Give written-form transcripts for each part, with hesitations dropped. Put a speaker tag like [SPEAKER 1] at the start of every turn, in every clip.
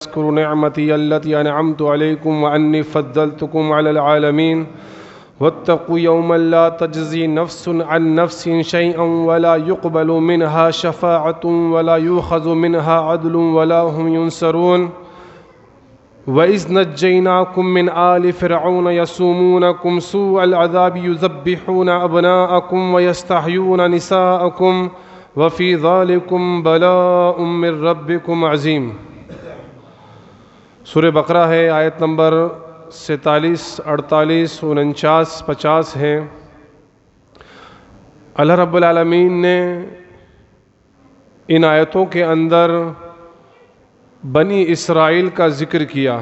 [SPEAKER 1] اذكروا نعمتي التي أنعمت عليكم وأني فضلتكم على العالمين واتقوا يوما لا تجزي نفس عن نفس شيئا ولا يقبل منها شفاعة ولا يؤخذ منها عدل ولا هم ينصرون وإذ نجيناكم من آل فرعون يسومونكم سوء العذاب يذبحون أبناءكم ويستحيون نساءكم وفي ذلكم بلاء من ربكم عظيم۔ سورہ بقرہ ہے، آیت نمبر 47، 48، 49، 50 ہیں۔ اللہ رب العالمین نے ان آیتوں کے اندر بنی اسرائیل کا ذکر کیا۔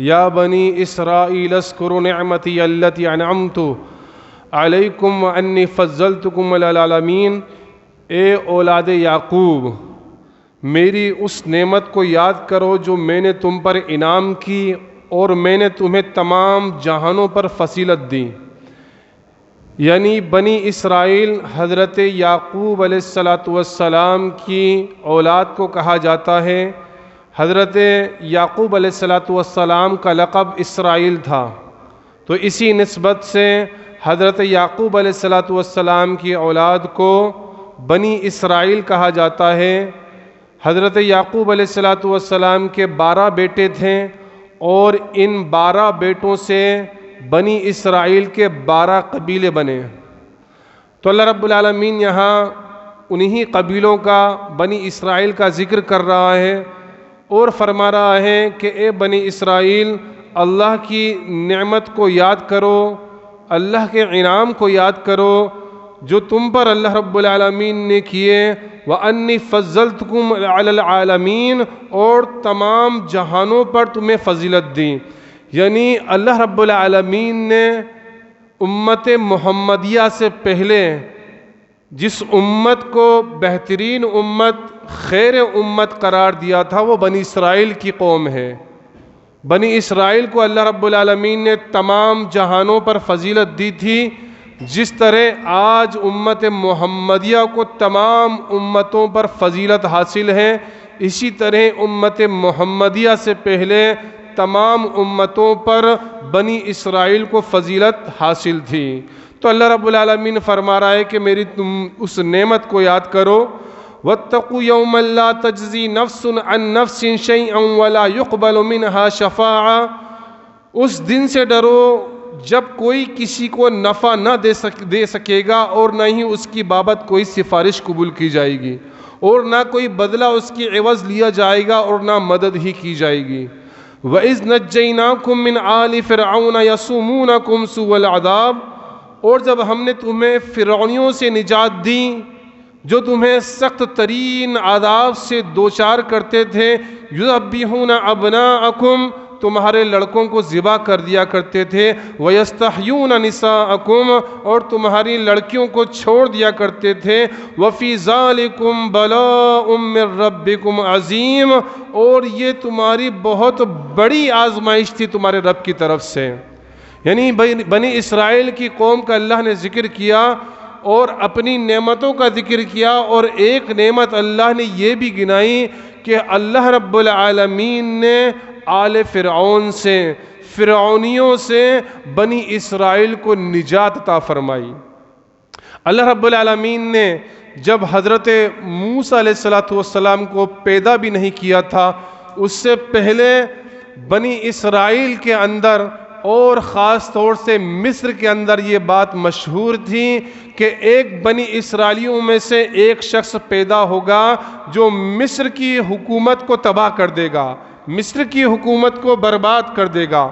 [SPEAKER 1] یا بنی اسرائیل اذکروا نعمتی التی انعمت علیکم وانی فضلتکم علی العالمین، اے اولاد یعقوب میری اس نعمت کو یاد کرو جو میں نے تم پر انعام کی اور میں نے تمہیں تمام جہانوں پر فضیلت دی۔ یعنی بنی اسرائیل حضرت یعقوب علیہ السلام کی اولاد کو کہا جاتا ہے۔ حضرت یعقوب علیہ السلام کا لقب اسرائیل تھا، تو اسی نسبت سے حضرت یعقوب علیہ السلام کی اولاد کو بنی اسرائیل کہا جاتا ہے۔ حضرت یعقوب علیہ السلام کے 12 بیٹے تھے اور ان 12 بیٹوں سے بنی اسرائیل کے 12 قبیلے بنے۔ تو اللہ رب العالمین یہاں انہی قبیلوں کا، بنی اسرائیل کا ذکر کر رہا ہے اور فرما رہا ہے کہ اے بنی اسرائیل، اللہ کی نعمت کو یاد کرو، اللہ کے انعام کو یاد کرو جو تم پر اللہ رب العالمین نے کیے، وَأَنِّي فَضَّلْتُكُمْ عَلَى الْعَالَمِينَ، اور تمام جہانوں پر تمہیں فضیلت دی۔ یعنی اللہ رب العالمین نے امت محمدیہ سے پہلے جس امت کو بہترین امت، خیر امت قرار دیا تھا وہ بنی اسرائیل کی قوم ہے۔ بنی اسرائیل کو اللہ رب العالمین نے تمام جہانوں پر فضیلت دی تھی، جس طرح آج امت محمدیہ کو تمام امتوں پر فضیلت حاصل ہے، اسی طرح امت محمدیہ سے پہلے تمام امتوں پر بنی اسرائیل کو فضیلت حاصل تھی۔ تو اللہ رب العالمین فرما رہا ہے کہ میری تم اس نعمت کو یاد کرو۔ وَاتَّقُوا يَوْمًا لَا تَجْزِي نَفْسٌ عَن نَفْسٍ شَيْئًا وَلَا يُقْبَلُ مِنْهَا شَفَاعَةٌ، اس دن سے ڈرو جب کوئی کسی کو نفع نہ دے سکے گا اور نہ ہی اس کی بابت کوئی سفارش قبول کی جائے گی، اور نہ کوئی بدلہ اس کی عوض لیا جائے گا اور نہ مدد ہی کی جائے گی۔ وَإِذْ نَجَّيْنَاكُمْ مِنْ آلِ فِرْعَوْنَ يَسُومُونَكُمْ سُوءَ الْعَذَابِ، اور جب ہم نے تمہیں فرعونیوں سے نجات دی جو تمہیں سخت ترین عذاب سے دوچار کرتے تھے، یذبحون ابناءکم، تمہارے لڑکوں کو ذبح کر دیا کرتے تھے، وَيَسْتَحْيُونَ نِسَاءَكُمْ، اور تمہاری لڑکیوں کو چھوڑ دیا کرتے تھے، وَفِي ذَلِكُمْ بَلَاءٌ مِّن رَبِّكُمْ عَظِيمٌ، اور یہ تمہاری بہت بڑی آزمائش تھی تمہارے رب کی طرف سے۔ یعنی بنی اسرائیل کی قوم کا اللہ نے ذکر کیا اور اپنی نعمتوں کا ذکر کیا، اور ایک نعمت اللہ نے یہ بھی گنائی کہ اللہ رب العالمین نے آل فرعون سے، فرعونیوں سے بنی اسرائیل کو نجات عطا فرمائی۔ اللہ رب العالمین نے جب حضرت موسیٰ علیہ السلام کو پیدا بھی نہیں کیا تھا، اس سے پہلے بنی اسرائیل کے اندر اور خاص طور سے مصر کے اندر یہ بات مشہور تھی کہ ایک بنی اسرائیلیوں میں سے ایک شخص پیدا ہوگا جو مصر کی حکومت کو تباہ کر دے گا، مصر کی حکومت کو برباد کر دے گا۔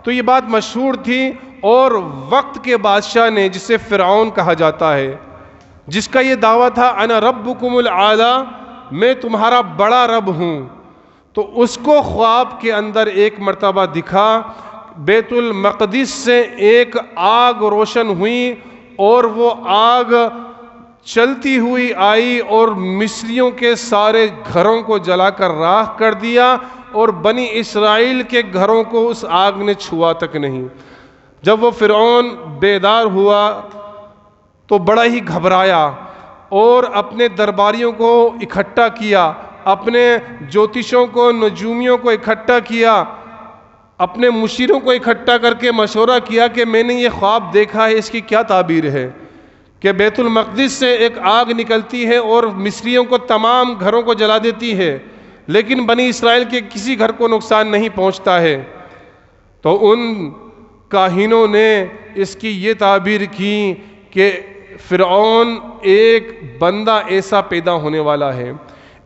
[SPEAKER 1] تو یہ بات مشہور تھی، اور وقت کے بادشاہ نے، جسے فرعون کہا جاتا ہے، جس کا یہ دعویٰ تھا انا ربکم الاعلی، میں تمہارا بڑا رب ہوں، تو اس کو خواب کے اندر ایک مرتبہ دکھا، بیت المقدس سے ایک آگ روشن ہوئی اور وہ آگ چلتی ہوئی آئی اور مصریوں کے سارے گھروں کو جلا کر راکھ کر دیا، اور بنی اسرائیل کے گھروں کو اس آگ نے چھوا تک نہیں۔ جب وہ فرعون بیدار ہوا تو بڑا ہی گھبرایا اور اپنے درباریوں کو اکٹھا کیا اپنے جوتشوں کو، نجومیوں کو اکٹھا کیا، اپنے مشیروں کو اکٹھا کر کے مشورہ کیا کہ میں نے یہ خواب دیکھا ہے، اس کی کیا تعبیر ہے؟ کہ بیت المقدس سے ایک آگ نکلتی ہے اور مصریوں کو تمام گھروں کو جلا دیتی ہے، لیکن بنی اسرائیل کے کسی گھر کو نقصان نہیں پہنچتا ہے۔ تو ان کاہنوں نے اس کی یہ تعبیر کی کہ فرعون ایک بندہ ایسا پیدا ہونے والا ہے،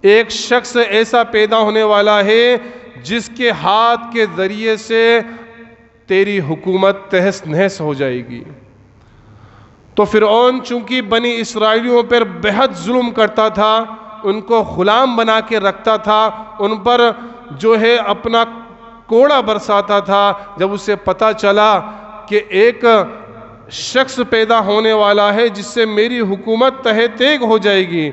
[SPEAKER 1] ایک شخص ایسا پیدا ہونے والا ہے جس کے ہاتھ کے ذریعے سے تیری حکومت تہس نہس ہو جائے گی۔ تو فرعون چونکہ بنی اسرائیلیوں پر بہت ظلم کرتا تھا، ان کو غلام بنا کے رکھتا تھا، ان پر جو ہے اپنا کوڑا برساتا تھا، جب اسے پتا چلا کہ ایک شخص پیدا ہونے والا ہے جس سے میری حکومت تہہ تیگ ہو جائے گی،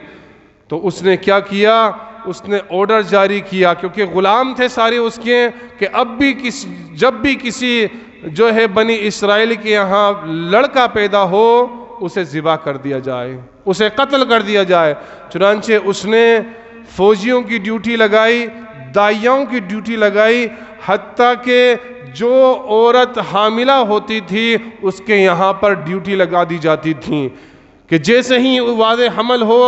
[SPEAKER 1] تو اس نے کیا کیا؟ اس نے آرڈر جاری کیا، کیونکہ غلام تھے سارے اس کے، کہ جب بھی کسی جو ہے بنی اسرائیل کے یہاں لڑکا پیدا ہو اسے ذبح کر دیا جائے، اسے قتل کر دیا جائے۔ چنانچہ اس نے فوجیوں کی ڈیوٹی لگائی، دائیوں کی ڈیوٹی لگائی، حتیٰ کہ جو عورت حاملہ ہوتی تھی اس کے یہاں پر ڈیوٹی لگا دی جاتی تھی کہ جیسے ہی واضح حمل ہو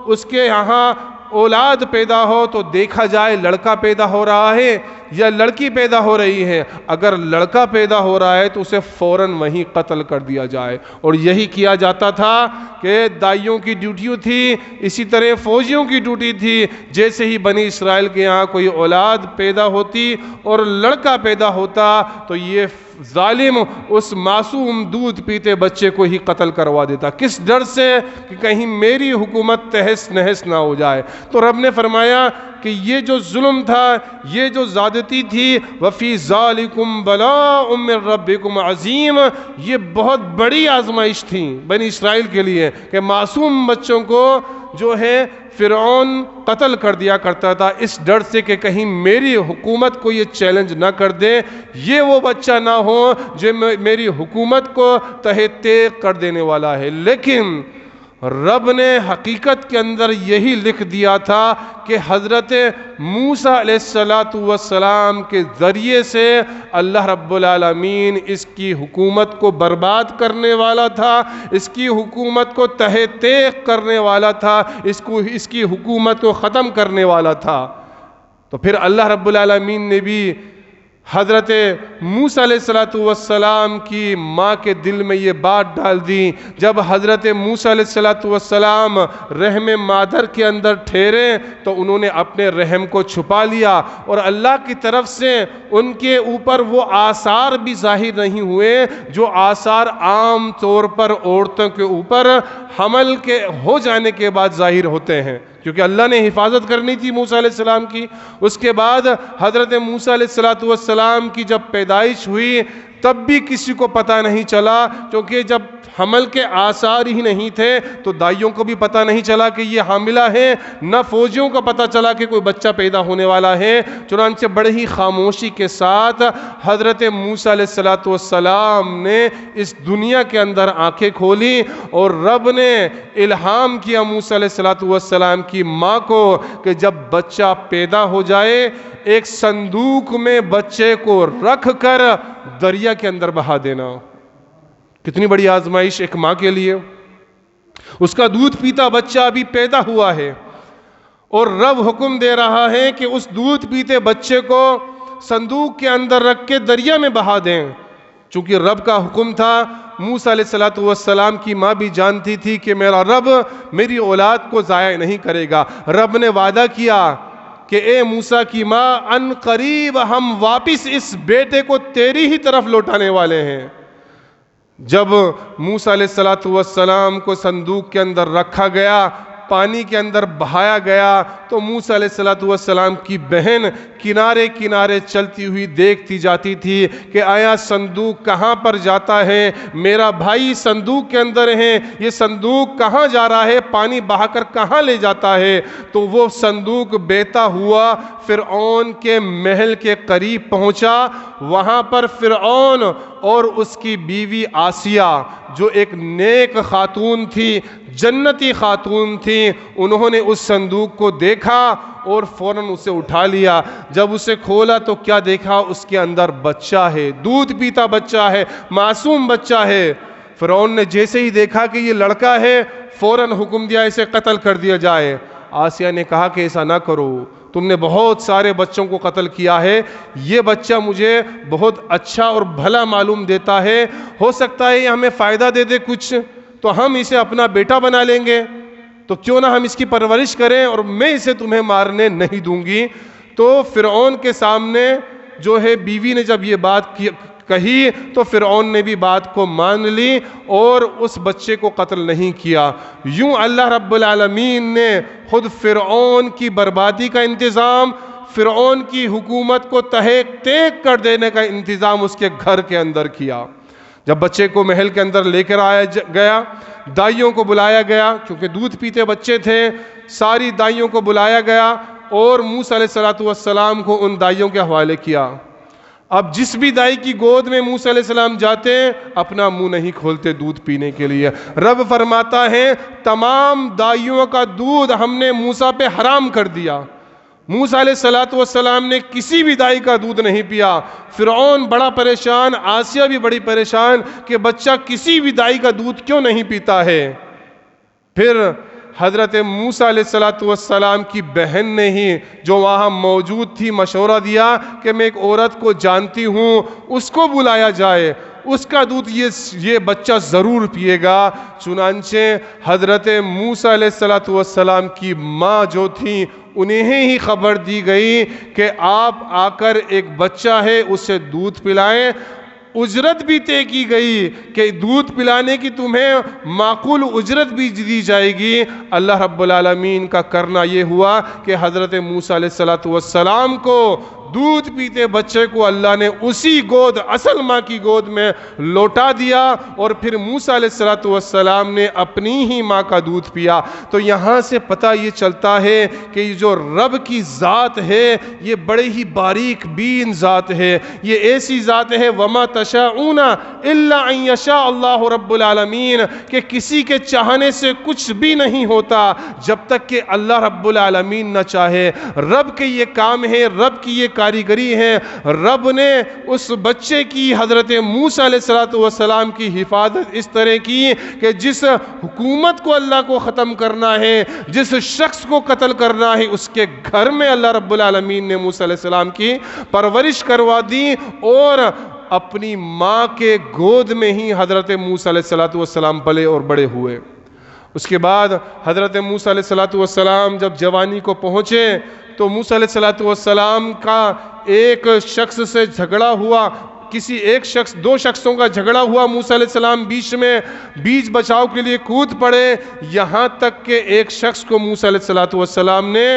[SPEAKER 1] اس کے یہاں اولاد پیدا ہو تو دیکھا جائے لڑکا پیدا ہو رہا ہے یا لڑکی پیدا ہو رہی ہے، اگر لڑکا پیدا ہو رہا ہے تو اسے فوراً وہیں قتل کر دیا جائے۔ اور یہی کیا جاتا تھا کہ دائیوں کی ڈیوٹی تھی، اسی طرح فوجیوں کی ڈیوٹی تھی، جیسے ہی بنی اسرائیل کے یہاں کوئی اولاد پیدا ہوتی اور لڑکا پیدا ہوتا تو یہ ظالم اس معصوم دودھ پیتے بچے کو ہی قتل کروا دیتا، کس ڈر سے کہ کہیں میری حکومت تہس نہس نہ ہو جائے۔ تو رب نے فرمایا کہ یہ جو ظلم تھا، یہ جو زیادتی تھی، وَفِي ذَلِكُمْ بَلَاءٌ مِّن رَبِّكُمْ عَظِيمٌ، یہ بہت بڑی آزمائش تھی بنی اسرائیل کے لیے کہ معصوم بچوں کو جو ہے فرعون قتل کر دیا کرتا تھا، اس ڈر سے کہ کہیں میری حکومت کو یہ چیلنج نہ کر دے، یہ وہ بچہ نہ ہو جو میری حکومت کو تہہ تیغ کر دینے والا ہے۔ لیکن رب نے حقیقت کے اندر یہی لکھ دیا تھا کہ حضرت موسیٰ علیہ السلام کے ذریعے سے اللہ رب العالمین اس کی حکومت کو برباد کرنے والا تھا، اس کی حکومت کو تہہ تیغ کرنے والا تھا، اس کی حکومت کو ختم کرنے والا تھا۔ تو پھر اللہ رب العالمین نے بھی حضرت موسیٰ علیہ السلام کی ماں کے دل میں یہ بات ڈال دی، جب حضرت موسیٰ علیہ السلام رحم مادر کے اندر ٹھہرے تو انہوں نے اپنے رحم کو چھپا لیا، اور اللہ کی طرف سے ان کے اوپر وہ آثار بھی ظاہر نہیں ہوئے جو آثار عام طور پر عورتوں کے اوپر حمل کے ہو جانے کے بعد ظاہر ہوتے ہیں، کیونکہ اللہ نے حفاظت کرنی تھی موسیٰ علیہ السلام کی۔ اس کے بعد حضرت موسیٰ علیہ السلام کی جب پیدائش ہوئی تب بھی کسی کو پتہ نہیں چلا، کیونکہ جب حمل کے آثار ہی نہیں تھے تو دائیوں کو بھی پتہ نہیں چلا کہ یہ حاملہ ہے، نہ فوجیوں کو پتہ چلا کہ کوئی بچہ پیدا ہونے والا ہے۔ چنانچہ بڑے ہی خاموشی کے ساتھ حضرت موسیٰ علیہ السلام نے اس دنیا کے اندر آنکھیں کھولی، اور رب نے الہام کیا موسیٰ علیہ السلام کی ماں کو کہ جب بچہ پیدا ہو جائے ایک صندوق میں بچے کو رکھ کر دریا کے اندر بہا دینا۔ کتنی بڑی آزمائش ایک ماں کے لیے، اس کا دودھ پیتا بچہ ابھی پیدا ہوا ہے اور رب حکم دے رہا ہے کہ اس دودھ پیتے بچے کو صندوق کے اندر رکھ کے دریا میں بہا دیں۔ چونکہ رب کا حکم تھا، موسیٰ علیہ السلام کی ماں بھی جانتی تھی کہ میرا رب میری اولاد کو ضائع نہیں کرے گا۔ رب نے وعدہ کیا کہ اے موسیٰ کی ماں، ان قریب ہم واپس اس بیٹے کو تیری ہی طرف لوٹانے والے ہیں۔ جب موسیٰ علیہ السلام کو صندوق کے اندر رکھا گیا، پانی کے اندر بہایا گیا، تو موسیٰ علیہ السلام کی بہن کنارے کنارے چلتی ہوئی دیکھتی جاتی تھی کہ آیا صندوق کہاں پر جاتا ہے، میرا بھائی صندوق کے اندر ہے، یہ صندوق کہاں جا رہا ہے، پانی بہا کر کہاں لے جاتا ہے۔ تو وہ صندوق بہتا ہوا فرعون کے محل کے قریب پہنچا، وہاں پر فرعون اور اس کی بیوی آسیہ جو ایک نیک خاتون تھی، جنتی خاتون تھی، انہوں نے اس صندوق کو دیکھا اور فوراً اسے اٹھا لیا۔ جب اسے کھولا تو کیا دیکھا؟ اس کے اندر بچہ ہے، دودھ پیتا بچہ ہے، معصوم بچہ ہے۔ فرعون نے جیسے ہی دیکھا کہ یہ لڑکا ہے، فوراً حکم دیا اسے قتل کر دیا جائے۔ آسیہ نے کہا کہ ایسا نہ کرو، تم نے بہت سارے بچوں کو قتل کیا ہے، یہ بچہ مجھے بہت اچھا اور بھلا معلوم دیتا ہے، ہو سکتا ہے یہ ہمیں فائدہ دے دے کچھ، تو ہم اسے اپنا بیٹا بنا لیں گے، تو کیوں نہ ہم اس کی پرورش کریں، اور میں اسے تمہیں مارنے نہیں دوں گی۔ تو فرعون کے سامنے جو ہے بیوی نے جب یہ بات کہی تو فرعون نے بھی بات کو مان لی اور اس بچے کو قتل نہیں کیا۔ یوں اللہ رب العالمین نے خود فرعون کی بربادی کا انتظام، فرعون کی حکومت کو تہہ تیگ کر دینے کا انتظام اس کے گھر کے اندر کیا۔ جب بچے کو محل کے اندر لے کر آیا گیا، دائیوں کو بلایا گیا، کیونکہ دودھ پیتے بچے تھے، ساری دائیوں کو بلایا گیا اور موسیٰ علیہ السلام کو ان دائیوں کے حوالے کیا۔ اب جس بھی دائی کی گود میں موسیٰ علیہ السلام جاتے اپنا منہ نہیں کھولتے دودھ پینے کے لیے۔ رب فرماتا ہے تمام دائیوں کا دودھ ہم نے موسیٰ پہ حرام کر دیا۔ موسیٰ علیہ السلام نے کسی بھی دائی کا دودھ نہیں پیا۔ فرعون بڑا پریشان، آسیہ بھی بڑی پریشان کہ بچہ کسی بھی دائی کا دودھ کیوں نہیں پیتا ہے۔ پھر حضرت موسیٰ علیہ السلام کی بہن نے ہی جو وہاں موجود تھی مشورہ دیا کہ میں ایک عورت کو جانتی ہوں، اس کو بلایا جائے، اس کا دودھ یہ بچہ ضرور پیے گا۔ چنانچہ حضرت موسیٰ علیہ السلام کی ماں جو تھی انہیں ہی خبر دی گئی کہ آپ آ کر ایک بچہ ہے اسے دودھ پلائیں۔ اجرت بھی طے کی گئی کہ دودھ پلانے کی تمہیں معقول اجرت بھی دی جائے گی۔ اللہ رب العالمین کا کرنا یہ ہوا کہ حضرت موسیٰ علیہ السلام کو دودھ پیتے بچے کو اللہ نے اسی گود، اصل ماں کی گود میں لوٹا دیا، اور پھر موسیٰ علیہ السلام نے اپنی ہی ماں کا دودھ پیا۔ تو یہاں سے پتہ یہ چلتا ہے کہ یہ جو رب کی ذات ہے یہ بڑے ہی باریک بین ذات ہے، یہ ایسی ذات ہے وَمَا تَشَاءُونَ إِلَّا أَن يَشَاءَ اللَّهُ رَبُّ الْعَالَمِينَ، کہ کسی کے چاہنے سے کچھ بھی نہیں ہوتا جب تک کہ اللہ رب العالمین نہ چاہے۔ رب کے یہ کام ہے، رب کی یہ کاریگری ہے۔ رب نے اس بچے کی، حضرت موسیٰ علیہ السلام کی حفاظت اس طرح کی کہ جس حکومت کو اللہ کو ختم کرنا ہے، جس شخص کو قتل کرنا ہے، اس کے گھر میں اللہ رب العالمین نے موسیٰ علیہ السلام کی پرورش کروا دی، اور اپنی ماں کے گود میں ہی حضرت موسیٰ علیہ السلام پلے اور بڑے ہوئے۔ اس کے بعد حضرت موسیٰ علیہ السلام جب جوانی کو پہنچے تو موسیٰ علیہ السلام کا ایک شخص سے جھگڑا ہوا، کسی ایک شخص، دو شخصوں کا جھگڑا ہوا، موسیٰ علیہ السلام بیچ میں بیچ بچاؤ کے لیے کود پڑے، یہاں تک کہ ایک شخص کو موسیٰ علیہ السلام نے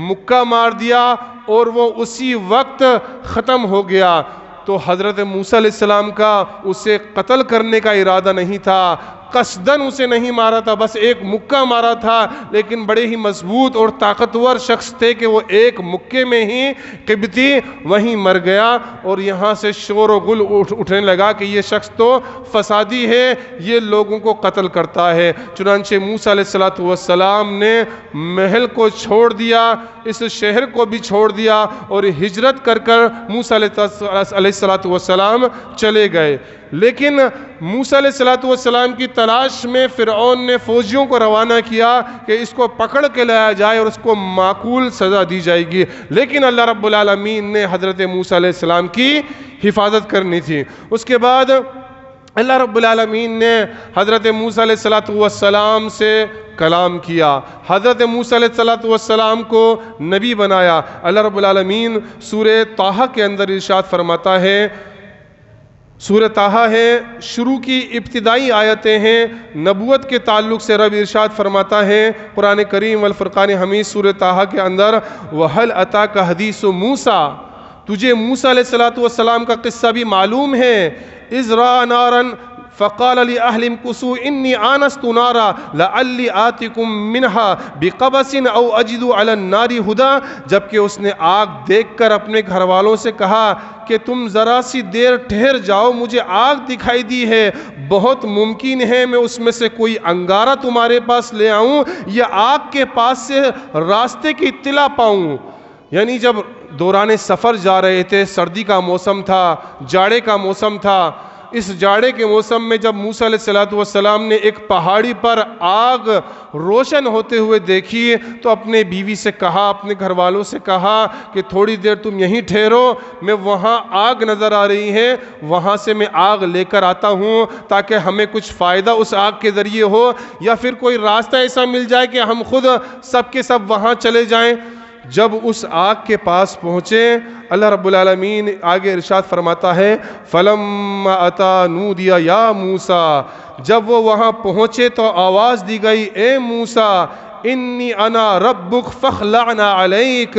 [SPEAKER 1] مکہ مار دیا اور وہ اسی وقت ختم ہو گیا۔ تو حضرت موسیٰ علیہ السلام کا اسے قتل کرنے کا ارادہ نہیں تھا، قصدن اسے نہیں مارا تھا، بس ایک مکہ مارا تھا، لیکن بڑے ہی مضبوط اور طاقتور شخص تھے کہ وہ ایک مکے میں ہی قبطی وہیں مر گیا، اور یہاں سے شور و غل اٹھنے لگا کہ یہ شخص تو فسادی ہے، یہ لوگوں کو قتل کرتا ہے۔ چنانچہ موسیٰ علیہ السلام نے محل کو چھوڑ دیا، اس شہر کو بھی چھوڑ دیا، اور ہجرت کر کر موسیٰ علیہ السلام چلے گئے۔ لیکن موسیٰ علیہ السلام کی تلاش میں فرعون نے فوجیوں کو روانہ کیا کہ اس کو پکڑ کے لایا جائے اور اس کو معقول سزا دی جائے گی، لیکن اللہ رب العالمین نے حضرت موسیٰ علیہ السلام کی حفاظت کرنی تھی۔ اس کے بعد اللہ رب العالمین نے حضرت موسیٰ علیہ السلام سے کلام کیا، حضرت موسیٰ علیہ السلام کو نبی بنایا۔ اللہ رب العالمین سورہ طٰہٰ کے اندر ارشاد فرماتا ہے، سورہ طٰہٰ ہے، شروع کی ابتدائی آیتیں ہیں، نبوت کے تعلق سے رب ارشاد فرماتا ہے قرآن کریم والفرقان حمید سورہ طٰہٰ کے اندر، وَهَلْ أَتَاكَ حَدِيثُ مُوسَىٰ، تجھے موسیٰ علیہ السلام کا قصہ بھی معلوم ہے، اِذْ رَأَىٰ نَارًا، فقال لأهل امكثوا إني آنست نارا لعلی آتکم منها بقبس او اجد علی النار هدى، جبکہ اس نے آگ دیکھ کر اپنے گھر والوں سے کہا کہ تم ذرا سی دیر ٹھہر جاؤ، مجھے آگ دکھائی دی ہے، بہت ممکن ہے میں اس میں سے کوئی انگارہ تمہارے پاس لے آؤں یا آگ کے پاس سے راستے کی اطلاع پاؤں۔ یعنی جب دوران سفر جا رہے تھے، سردی کا موسم تھا، جاڑے کا موسم تھا، اس جاڑے کے موسم میں جب موسیٰ علیہ السلام نے ایک پہاڑی پر آگ روشن ہوتے ہوئے دیکھی تو اپنے بیوی سے کہا، اپنے گھر والوں سے کہا کہ تھوڑی دیر تم یہیں ٹھہرو، میں وہاں آگ نظر آ رہی ہے، وہاں سے میں آگ لے کر آتا ہوں تاکہ ہمیں کچھ فائدہ اس آگ کے ذریعے ہو، یا پھر کوئی راستہ ایسا مل جائے کہ ہم خود سب کے سب وہاں چلے جائیں۔ جب اس آگ کے پاس پہنچے، اللہ رب العالمین آگے ارشاد فرماتا ہے فَلَمَّا أَتَى نُودِيَ يَا مُوسَى، جب وہ وہاں پہنچے تو آواز دی گئی، اے موسیٰ انی انا ربک فاخلعنا علیک،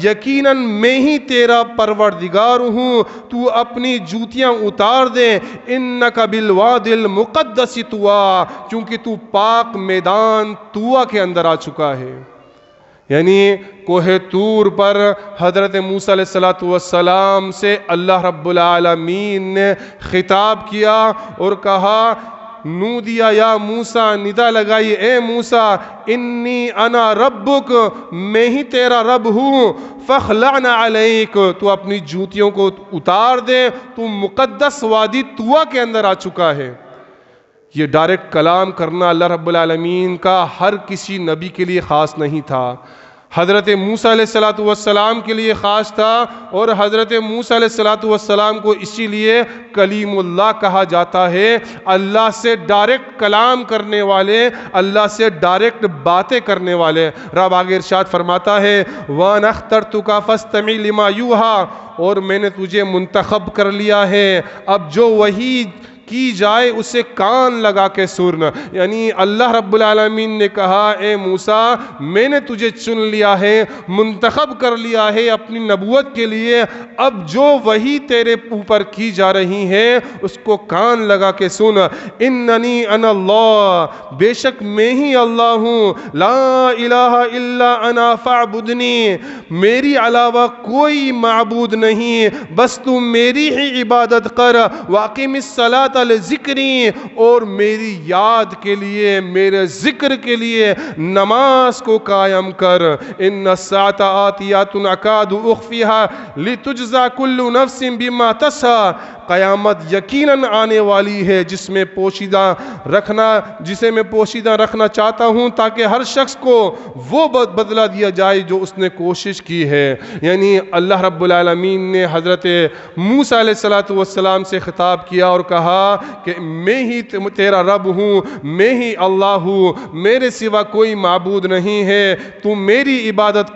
[SPEAKER 1] یقیناً میں ہی تیرا پروردگار ہوں، تو اپنی جوتیاں اتار دے، انک بالوادی المقدس طویٰ، کیونکہ تو پاک میدان طویٰ کے اندر آ چکا ہے۔ یعنی کوہ طور پر حضرت موسیٰ علیہ السلام سے اللہ رب العالمین نے خطاب کیا اور کہا نودیا یا موسیٰ، ندا لگائی، اے موسیٰ انی انا ربک، میں ہی تیرا رب ہوں، فاخلعنا علیک، تو اپنی جوتیوں کو اتار دے، تو مقدس وادی طویٰ کے اندر آ چکا ہے۔ یہ ڈائریکٹ کلام کرنا اللہ رب العالمین کا ہر کسی نبی کے لیے خاص نہیں تھا، حضرت موسیٰ علیہ السلام کے لیے خاص تھا، اور حضرت موسیٰ علیہ السلام کو اسی لیے کلیم اللہ کہا جاتا ہے، اللہ سے ڈائریکٹ کلام کرنے والے، اللہ سے ڈائریکٹ باتیں کرنے والے۔ رب آگے ارشاد فرماتا ہے وَأَنَا اخْتَرْتُكَ فَاسْتَمِعْ لِمَا يُوحَىٰ، اور میں نے تجھے منتخب کر لیا ہے، اب جو وحی کی جائے اسے کان لگا کے سننا۔ یعنی اللہ رب العالمین نے کہا اے موسیٰ میں نے تجھے چن لیا ہے، منتخب کر لیا ہے اپنی نبوت کے لیے، اب جو وحی تیرے اوپر کی جا رہی ہے اس کو کان لگا کے سن۔ اننی انا اللہ، بے شک میں ہی اللہ ہوں، لا الہ الا انا فاعبدنی، میری علاوہ کوئی معبود نہیں، بس تو میری ہی عبادت کر، واقم الصلاۃ لذکری، اور میری یاد کے لیے، میرے ذکر کے لیے نماز کو قائم کر۔ ان الساعۃ آتیۃ اکاد اخفیها لتجزا کل نفس بما تسعی، قیامت یقیناً آنے والی ہے جسے میں پوشیدہ رکھنا چاہتا ہوں تاکہ ہر شخص کو وہ بدلہ دیا جائے جو اس نے کوشش کی ہے۔ یعنی اللہ رب العالمین نے حضرت موسیٰ علیہ السلام سے خطاب کیا اور کہا کہ میں ہی تیرا رب ہوں، میں ہی اللہ ہوں، میرے سوا کوئی معبود نہیں ہے، تو میری عبادت